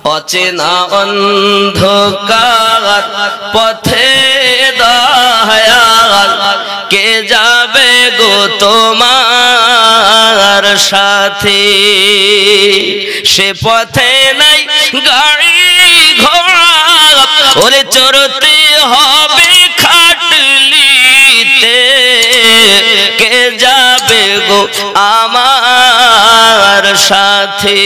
অচেনা অন্ধকার পথে দয়াল কে যাবে গো তোমার সাথে সে পথে নাই গাড়ি ঘোড়া ওরে চড়তে হবে খাটলিতে কে যাবে গো আমার সাথে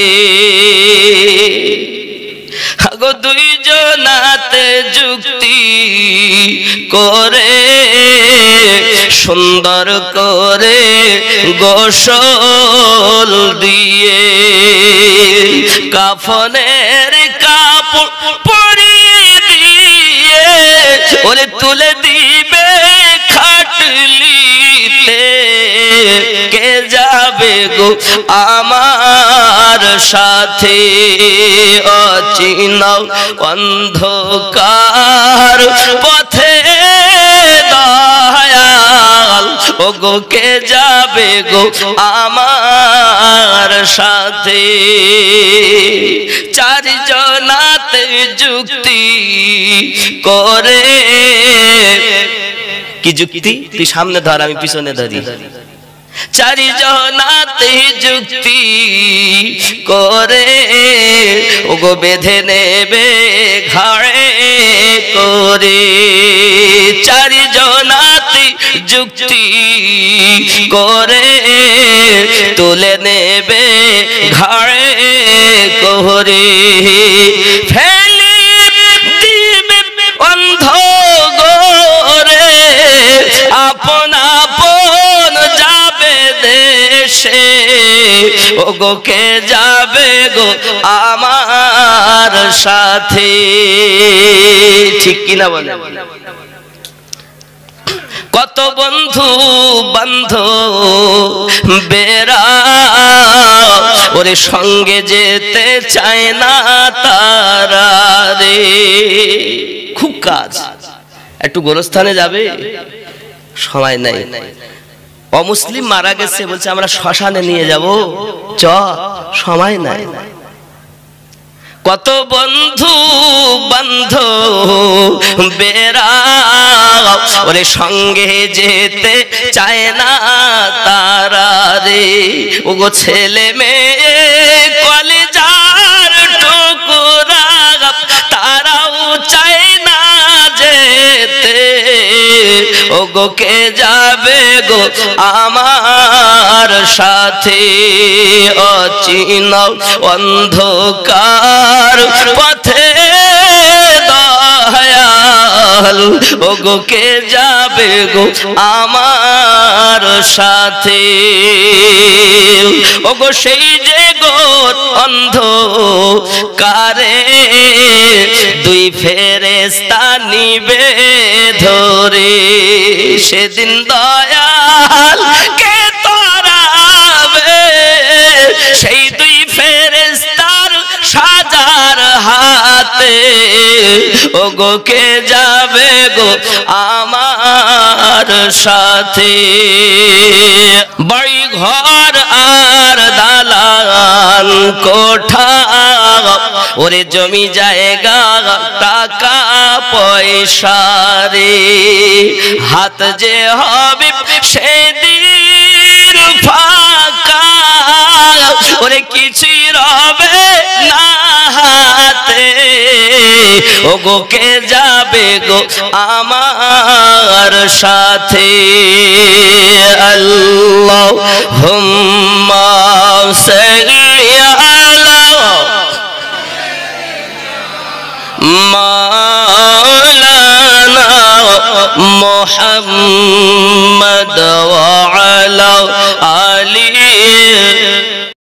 আগো দুইজনাতে যুক্তি করে সুন্দর করে গোসল দিয়ে কাফনের কাপড় পরিয়ে দিয়ে ওরে তুলে দিবে খাটলিতে কে যাবে গো আমার সাথে অচিনা অন্ধকার পথে দয়াল ওগো কে যাবে গো আমার সাথে চারজনাতে যুক্তি করে কি যুক্তি তুই সামনে ধর আমি পিছনে ধরি চারজনাতে যুক্তি করে ওগো বেঁধে নেবে ঘাড়ে করে চারজনাতে যুক্তি করে তুলে নেবে ঘাড়ে করে ফেলে দিবে অন্ধ গোরে আপন আপন যাবে দেশে ওগো কে যাবে গো আমার সাথে ঠিক কিনা বলে কত বন্ধু বান্ধব বেরা ওরে সঙ্গে যেতে চায় না তারা রে খুব কাজ একটু গোরস্থানে যাবে সময় নাই অমুসলিম মারা গেছে বলছে আমরা শ্মশানে নিয়ে যাব চ সময় নাই কত বন্ধু বান্ধব বেরা ওরে সঙ্গে যেতে চায় না তারা রে ওগো ছেলে মেয়ে কলেজার টুকরা তারাও চায় না যেতে ওগো কে যাবে গো আমার সাথে অচিনা অন্ধকার পথে দয়াল ওগো কে যাবে গো আমার সাথে ওগো সেই যে গো অন্ধকারে দুই ফেরেশতা নিবে ধরে সেদিন দয়াল কে তরাবে সেই দুই ফেরেশতার সাজার হাতে ওগো কে যাবে গো আমার সাথে বাড়ি ঘর আর দালান কোঠা ওরে জমি জায়গা টাকা পয়সা রে হাত যে হবে সেদিন ফাঁকা ওরে কিছু রবে না হাতে ওগো কে যাবে গো আমার সাথে আল্লাহুম্মা সাল্লি আলা মাওলানা মুহাম্মদ ওয়া